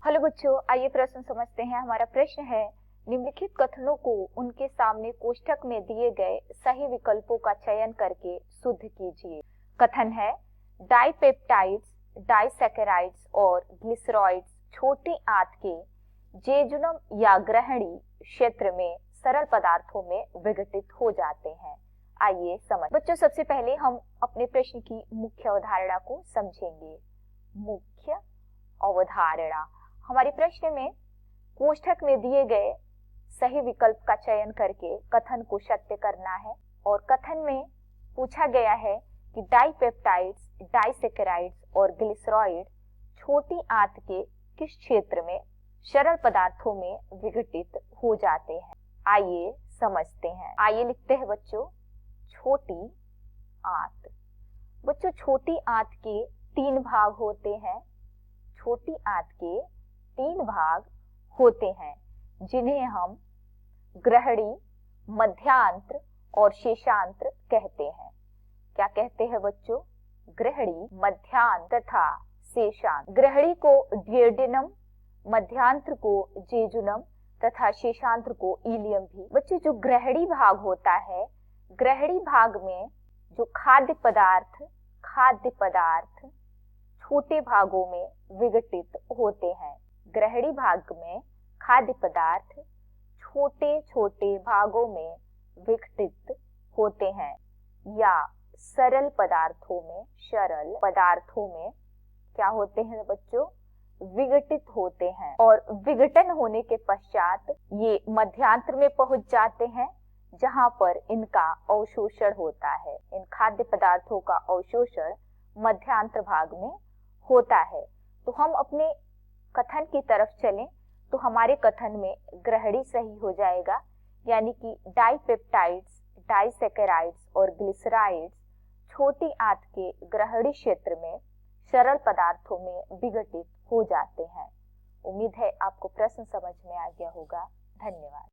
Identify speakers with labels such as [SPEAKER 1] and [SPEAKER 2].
[SPEAKER 1] Hello बच्चों, आइए प्रश्न समझते हैं। हमारा प्रश्न है, निम्नलिखित कथनों को उनके सामने कोष्ठक में दिए गए सही विकल्पों का चयन करके शुद्ध कीजिए। कथन है, डाइपेप्टाइड्स, डाइसैकेराइड्स और ग्लिसरॉइड्स छोटी आंत के जेजुनम या ग्रहणी क्षेत्र में सरल पदार्थों में विघटित हो जाते हैं। आइए समझ। बच्चों, सबसे पहले हम अपने प्रश्न की मुख्य अवधारणा को समझेंगे। मुख्य अवधारणा, हमारे प्रश्न में कोष्ठक में दिए गए सही विकल्प का चयन करके कथन को सत्य करना है। और कथन में पूछा गया है कि डाइपेप्टाइड्स, डाइसैकेराइड्स और ग्लिसरॉइड छोटी आंत के किस क्षेत्र में सरल पदार्थों में विघटित हो जाते हैं। आइए समझते हैं। आइए लिखते हैं बच्चों, छोटी आंत। बच्चों, छोटी आंत के 3 भाग होते हैं। छोटी आंत के 3 भाग होते हैं जिन्हें हम ग्रहणी, मध्यांत्र और शेषांत्र कहते हैं। क्या कहते हैं बच्चों? ग्रहणी, मध्यांत्र तथा शेषांत्र। ग्रहणी को ड्यूoडेनम, मध्यांत्र को जेजुनम तथा शेषांत्र को इलियम भी। बच्चों, जो ग्रहणी भाग होता है, ग्रहणी भाग में जो खाद्य पदार्थ छोटे भागों में विघटित होते हैं। ग्रहणी भाग में खाद्य पदार्थ छोटे छोटे भागों में विघटित होते हैं या सरल पदार्थों में क्या होते हैं बच्चों? विघटित होते हैं। और विघटन होने के पश्चात ये मध्यांत्र में पहुंच जाते हैं जहां पर इनका अवशोषण होता है। इन खाद्य पदार्थों का अवशोषण मध्यांत्र भाग में होता है। तो हम अपने कथन की तरफ चलें तो हमारे कथन में ग्रहणी सही हो जाएगा, यानी कि डाइपेप्टाइड्स, डाइसैकेराइड्स और ग्लिसराइड्स छोटी आंत के ग्रहणी क्षेत्र में सरल पदार्थों में विघटित हो जाते हैं। उम्मीद है आपको प्रश्न समझ में आ गया होगा। धन्यवाद।